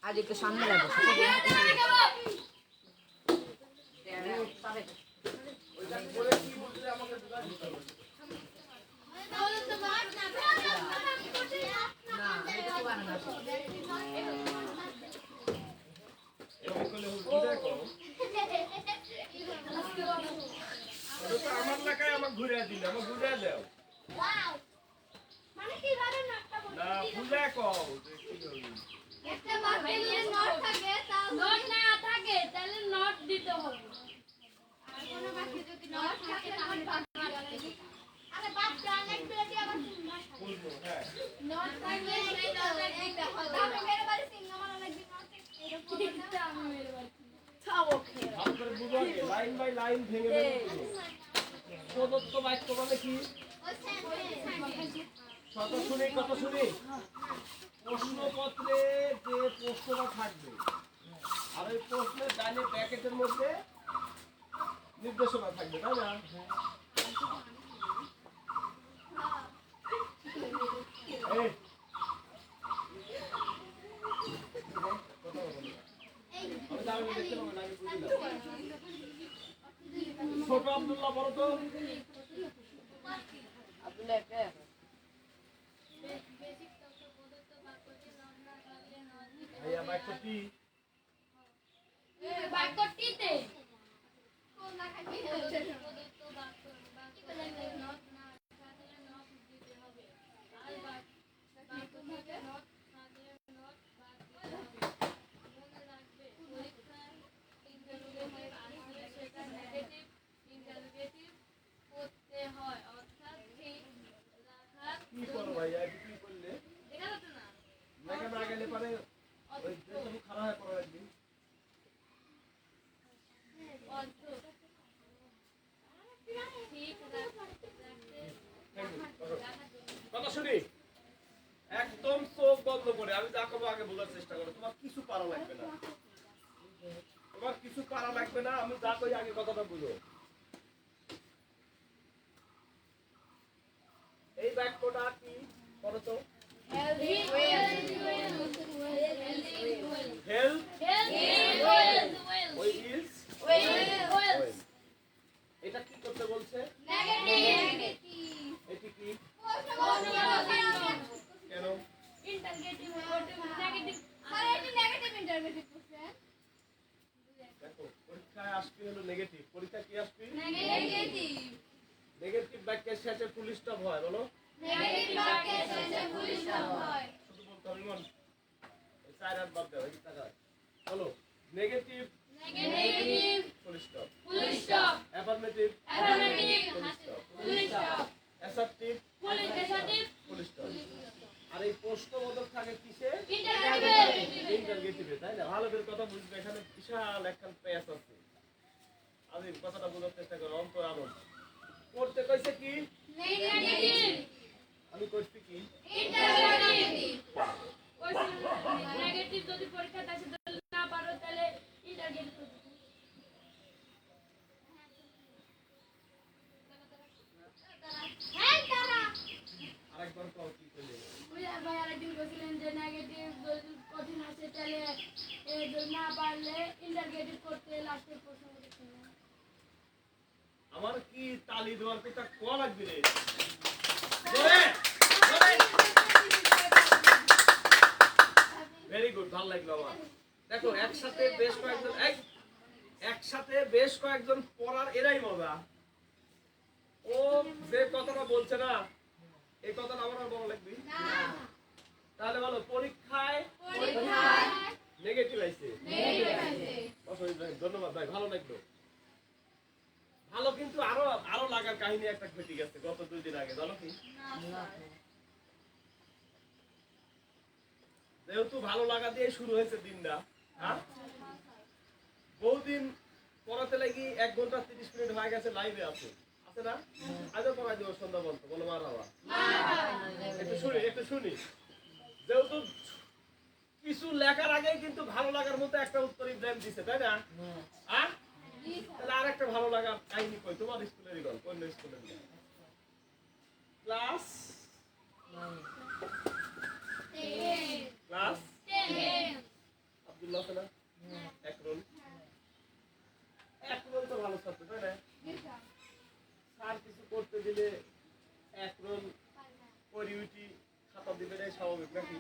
আজ একটু সামনে যাবো আমার এলাকায় আমার ঘুরে দিলে আমার ঘুরে দাও না বুঝা কও একটা বাক্যে নট থাকে তাহলে নট না থাকে তাহলে নট দিতে হবে আর কোন বাক্যে যদি নট থাকে তাহলে আরে বাক্যে অনেক বেশি আবার বলবো হ্যাঁ নট থাকলে সেই নট দিতে হবে আমি মেরে বাড়ি সিঙ্গা মারা লাগবে নট এরকম এটা আমি মেরে বাড়ি তাও ওকে ভালো করে বুঝো আগে লাইন বাই লাইন ভেঙে ভেঙে প্রদত্ত বাক্য মানে কি কথা শুনি প্রশ্নপত্রে যে প্রশ্নটা থাকবে আর ওই প্রশ্নের ডানে প্যাকেটের মধ্যে নির্দেশনা থাকবে তাই না ছোট আব্দুল্লাহ বলো তো আব্দুল্লাহ একটা ভাইয়া বাক্যটি বাক্যটিতে কোন লেখা কি আছে প্রদত্ত বাক্য নট না থাকলে নট দিতে হবে আর বাক্য থেকে নট থাকলে নট বাদ দিতে হবে মনে রাখবে পরীক্ষায় ইন্টারোগেটিভ আসলে সেটা নেগেটিভ ইন্টারোগেটিভ করতে হয় অর্থাৎ ঠিক রাখার কি করো ভাইয়া কি করলে দেখা যাচ্ছে না লেখা না গেলে পরে ওই তুমি খারাপ হয়ে পড়ো একদিন অর্থ ঠিক কথা শুনি একদম চোখ বন্ধ করে আমি যা করবো আগে বোঝার চেষ্টা করো তোমার কিছু পারা লাগবে না তোমার কিছু পারা লাগবে না আমি যা করি আগে কথাটা বুঝো এই বাক্যটা কি করো তো healthy হেলথ ওই ইজ এটা কি করতে বলছে এটি কি কেন দেখো পরীক্ষায় আসবে হলো নেগেটিভ পরীক্ষা কি আসবে নেগেটিভ বাক্যের শেষে ফুল স্টপ হয় বলো শুধু বলতে হবে মন চার হাত বাদ দাও এই টাকা বলো negative full stop affirmative full stop assertive full stop আর এই প্রশ্নবোধক থাকে কিসে ইন্টারগেটিভে তাই না ভালো করে কথা বুঝবে এখানে বিশাল একখান পেজ আছে আমি কথাটা বোঝার চেষ্টা করো অন্তর আনন্দ করতে কইছে কি আমি করছি কি নেগেটিভ যদি পরীক্ষা আসে না পারো তাহলে ইন্টারগেটিভ আরেকবার কও কি কইলে ভাই আরেকদিন বলছিলেন যে নেগেটিভ যদি কঠিন আসে তাহলে যদি না পারলে ইন্টারগেটিভ করতে লাস্টের প্রশ্ন করতে আমার কি তালি দেওয়ার কথা কোয়া লাগবে রে জোরে ভেরি গুড ভালো লাগলো আমার দেখো একসাথে বেশ কয়েকজন পড়ার এরাই মজা ও যে কথাটা বলছে না এই কথাটা আমার আর বড় লাগবে তাহলে বলো পরীক্ষায় নেগেটিভ আইছে ধন্যবাদ ভাই ভালো লাগলো ভালো কিন্তু আরো লাগার কাহিনী একটা ঘটে গেছে গত 2 দিন আগে জানো কি যেহেতু ভালো লাগা দিয়ে শুরু হয়েছে দিনটা হ্যাঁ বহুদিন পড়াতে লাগি 1 ঘন্টা 30 মিনিট হয়ে গেছে লাইভে আছে না আজও পড়াই দেবো সন্ধ্যা বলতো বলো মার বাবা একটু শুনি যেহেতু কিছু লেখার আগেই কিন্তু ভালো লাগার মতো একটা উত্তর ইব্রাহিম দিছে তাই না তাহলে আর একটা ভালো লাগার কাহিনী কই তোমার স্কুলেরই গল্প অন্য স্কুলের ক্লাস 10 খাতা দিবেন এই স্বাভাবিক নাকি?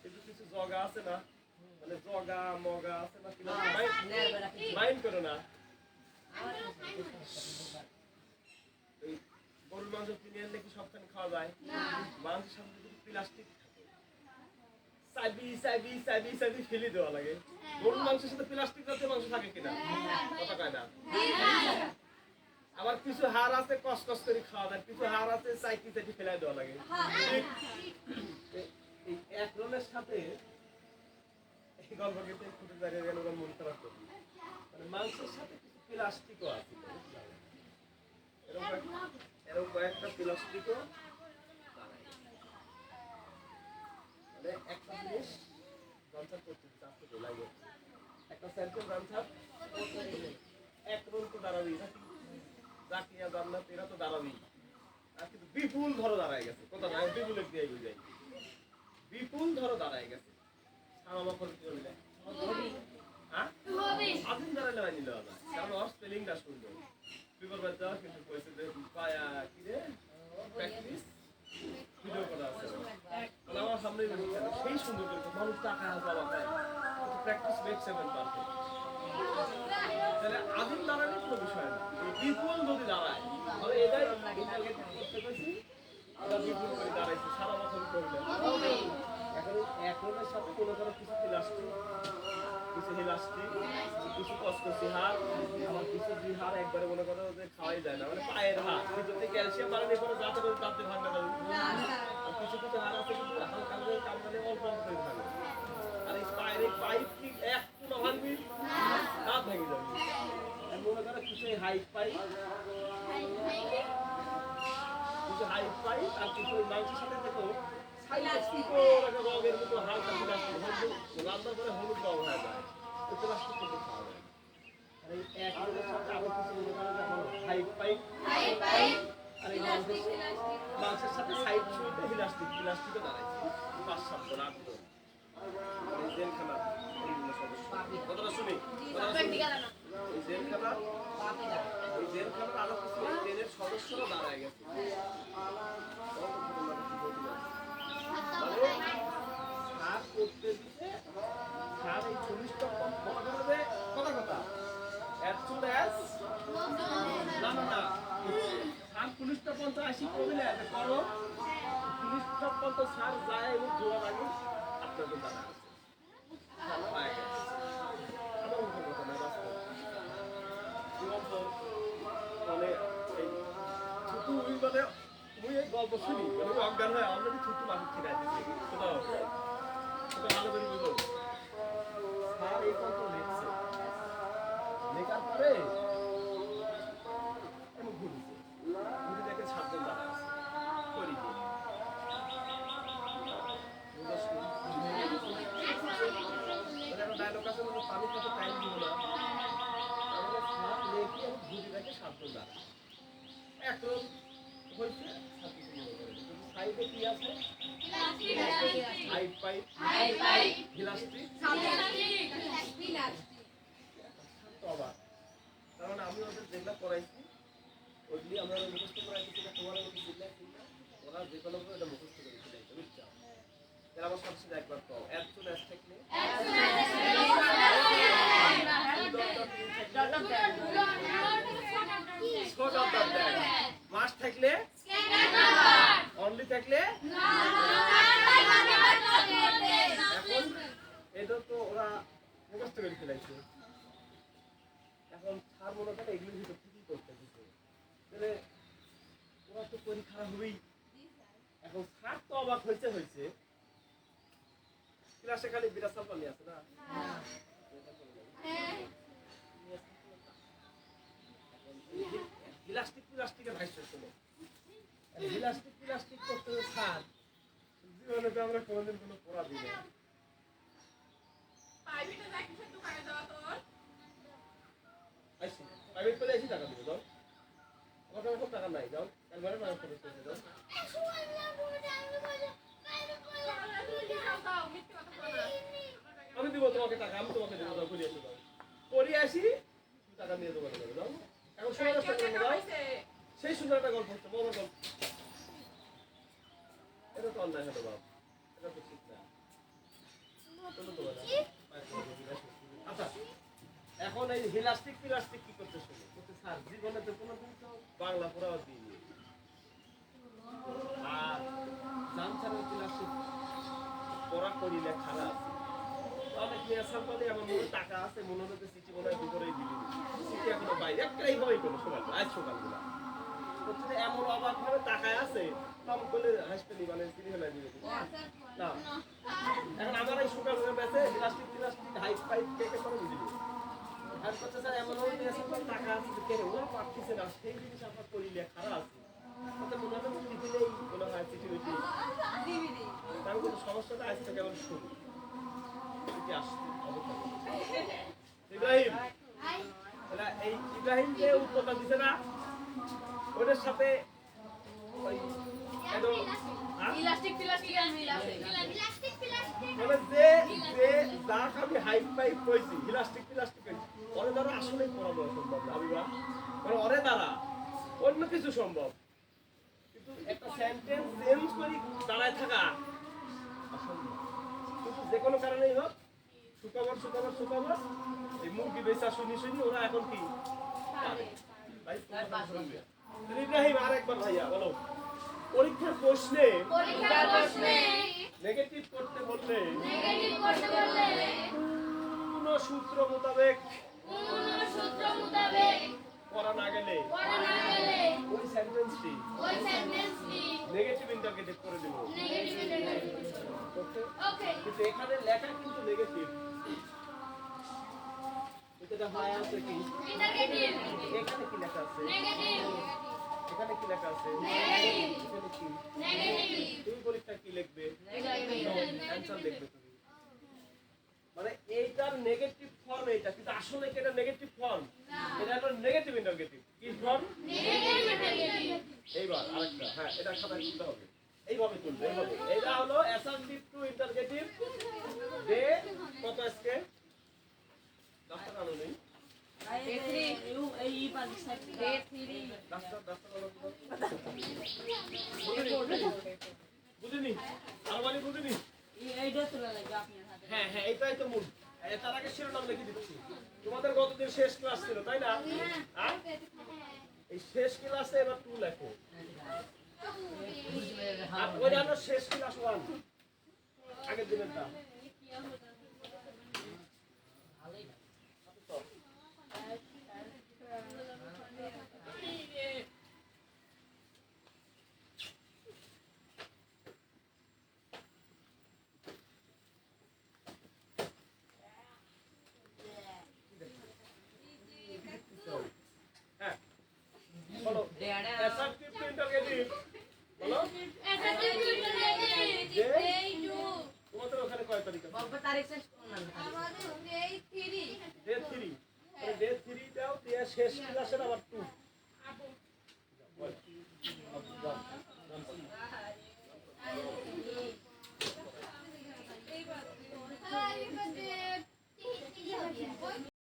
কিন্তু কিছু জগা আছে না, মানে জগা মগা আছে না, কিনা মাইন্ড করে না। এই গরুর মাংস কিনে আনলে কি সবখানে খাওয়া যায়? মাংসের সাথে যদি প্লাস্টিক চাবি ফেলে দেওয়া লাগে। গরুর মাংসের সাথে প্লাস্টিক জাতীয় মাংস থাকে কিনা? কথা কয় না। আবার কিছু হাড় আছে কষ্ট করে খাওয়া যায়, কিছু হাড় আছে চাইকি ফেলাই দেওয়া লাগে। এই এক রনের সাথে এই গল্প কিন্তু ফুটে দাঁড়িয়ে গেল মন খারাপ করবে। মানে মাংসের সাথে কিছু প্লাস্টিকও আছে, এরকম কয়েকটা প্লাস্টিকও মানে একটা জিনিস রান্সার করতে চাচ্ছে তো লাগে একটা স্যাম্পল রান্সার এক রোল তো দাঁড়াবি নাকি জাকিয়া জান্নাত এরা তো দাঁড়াবি আর কিন্তু বিপুল ধরো দাঁড়ায় গেছে কথা না বিপুলের দিয়ে বুঝাই বিপুল ধরো দাঁড়ায় গেছে সামামা করে কি হইলে হ্যাঁ আদিন দাঁড়ালে হয় নিল না কারণ ওর স্পেলিংটা সুন্দর বিপর বাচ্চা কিন্তু কইছে যে পায়া কি রে প্র্যাকটিস ভিডিও করা আছে মানে আমার সামনে সেই সুন্দর করে মানুষ টাকা পাওয়া যায় প্র্যাকটিস মেক সেভেন পারফেক্ট তাহলে আদিম দাঁড়ালে কোনো বিষয় না বিপুল যদি দাঁড়ায় তাহলে এটাই ইন্টারনেট করতে পেরেছি আমরা বিপুল করে দাঁড়াইছি সারা বছর করলে এখন একজনের সাথে কোনো কোনো কিছু প্লাস্টিক কিছু হিলাস্টিক কিছু কসকসি হাড় আবার কিছু দুই হাড় একবারে মনে করো যে খাওয়াই যায় না মানে পায়ের হাড় ভিতরে ক্যালসিয়াম বাড়ানোর পরে যাতে করে দাঁতে ভাঙবে না আর কিছু কিছু হাড় আছে কিন্তু হালকা করে কামড়ালে অল্প অল্প করে ভাঙবে আর এই পায়ের এই পাইপ কি এক কোনো ভাঙবি দাঁত ভেঙে যাবে আর মনে করো কিছু হাইট পাইপ কিছু হাইট পাইপ আর কিছু মাংসের সাথে দেখো রঙের মতো হালকা রান্না করে হলুদ রং হয়ে যায় প্লাস্টিক থেকে খাওয়া যায় আর এই এক সাথে আরো কিছু হাইট পাইপ আর এই মাংসের সাথে সাইড ছুঁতে প্লাস্টিকও দাঁড়াইছে 5-7 জন 8 জন এই জেলখানা কথাটা শুনি এই জেলখানার আরো কিছু ট্রেনের সদস্যরা দাঁড়ায় গেছে করতে দিতে স্যার এই 40টা মনে করবে কথা as soon as না স্যার 40টা 85 করলে এটা করো 40টা 50 স্যার যায় এবং জোড়া লাগে আপনাদের দাঁড়া আছে স্যার পায় গেছে আমার মুখে কথা না বাস্তব মানে এই ছুটু মানে মুই এই গল্প শুনি মানে অজ্ঞান হয় অলরেডি ছুটু মানুষ ছিড়াই দিচ্ছে কোথাও ভালো করে বুঝো স্যার এই কত লিখছে লেখার পরে আমি ঘুরেছে ঘুরে দেখে 7 জন দাঁড়া আছে করি দিয়ে ডায়লগ আছে পানি কত টাইম দিব না তাহলে স্যার লেখে ঘুরে দেখে 7 জন দাঁড়া এখন হয়েছে সাইডে কি আছে হাইট পাইপ ইলাস্টিক কারণ আমি ওদের যেগুলা পড়াইছি ওইগুলি আমরা মুখস্থ করাইছি কিনা তোমার ওরা যে কোনো এটা মুখস্থ করে ফেলাইছে বুঝছো তাহলে আমার সবচেয়ে একবার তো এত ম্যাচ থাকলে মাস থাকলে অনলি থাকলে এখন এটা তো ওরা মুখস্থ করে ফেলাইছে এখন ছাড় মনে করে এগুলির ভিতর ঠিকই করতে দিতে তাহলে ওরা তো পরীক্ষা হবেই এখন ছাড় তো অবাক হয়েছে ক্লাসে খালি বিরাসাল পানি আছে না প্লাস্টিকের ভাইস ছিল প্লাস্টিক করতে ছাড় জীবনে তো আমরা কোনোদিন কোনো পড়া দিই না প্রাইভেট পেলে এসে টাকা দিবে যাও আমার কাছে টাকা নাই যাও একবারে মানুষ করে যাও আমি দিব তোমাকে টাকা আমি তোমাকে দেবো যাও করে আসি টাকা নিয়ে দেবো যাও এখন সুন্দর যাও সেই সুন্দর একটা গল্প হচ্ছে বড় গল্প এটা তো অন্যায় হলো বাবা এটা তো ঠিক না। চলো তো বাবা। আচ্ছা এখন এই ইলাস্টিক প্লাস্টিক কি করতে শুনে করতে স্যার জীবনে তো কোনোদিন তো বাংলা পড়াও দিইনি আর জানছাড়া প্লাস্টিক পড়া করিলে খারাপ তাহলে কি আসামে আমার মনে টাকা আছে মনে হতে সিটি মনে হয় ভিতরেই দিবি সিটি এখনো বাইরে একটাই হয়ে গেল সকাল আজ সকালবেলা হচ্ছে এমন অবাক ভাবে টাকায় আছে কম করলে হাসপাতালি মানে তিনি হলে দিবে না এখন আমার এই সকালবেলা বেঁচে প্লাস্টিক হাইট ফাইট কেটে করে দিবি আর করতে স্যার এমন হয়ে গেছে টাকা আছে কেন ওরা পাঠিয়েছে না সেই জিনিস আমরা করিলে খারাপ আছে তাতে মনে হয় দিদিলেই মনে হয় চিঠি উঠি তার কোনো সমস্যাটা আসছে কেমন শুরু ইব্রাহিম এই ইব্রাহিম যে উত্তরটা দিছে না ওদের সাথে ওই ইলাস্টিক প্লাস্টিক আর মিলাছে মানে যে যে দাগ আমি হাইট পাইপ কইছি ইলাস্টিক প্লাস্টিক কইছি ওরে দ্বারা আসলেই পড়ানো সম্ভব না আবিবা মানে ওরে দ্বারা অন্য কিছু সম্ভব কিন্তু একটা সেন্টেন্স চেঞ্জ করি দাঁড়ায় থাকা অসম্ভব কিন্তু যে কোনো কারণেই হোক শুকাবার এই মুরগি বেচা শুনি ওরা এখন কি ইব্রাহিম আরেকবার ভাইয়া বলো পরীক্ষার প্রশ্নে নেগেটিভ করতে বললে কোন সূত্র মোতাবেক করা না গেলে ওই সেন্টেন্সটি নেগেটিভ ইন্টারপ্রেট করে দেব কিন্তু এখানে লেখা কিন্তু নেগেটিভ এটা হয় আছে কি এখানে কি লেখা আছে এখানে কি লেখা আছে এখানে কি তুমি পরীক্ষা কি লিখবে অ্যানসার লিখবে তুমি মানে এইটার নেগেটিভ ফর্ম এটা কিন্তু আসলে কি এটা নেগেটিভ ফর্ম এটা হলো নেগেটিভ ইন্টারগেটিভ কি ফর্ম নেগেটিভ ইন্টারগেটিভ এইবার আরেকটা হ্যাঁ এটা খাতা তুলতে হবে এইভাবে তুলবে এইভাবে এটা হলো অ্যাসার্টিভ টু ইন্টারগেটিভ দে কত আজকে ডাক্তার আনো নেই বুঝিনি আরবানি বুঝিনি হ্যাঁ হ্যাঁ এটাই তো মূল তার আগে শিরোনাম লিখে দিচ্ছি তোমাদের গতদিন শেষ ক্লাস ছিল তাই না এই শেষ ক্লাসে এবার 2 লেখো আর ওই জানো শেষ ক্লাস 1 আগের দিনেরটা তোমাদের ওখানে কয় তারিখ ডে 3 দাও দিয়ে শেষ ক্লাসের আবার 2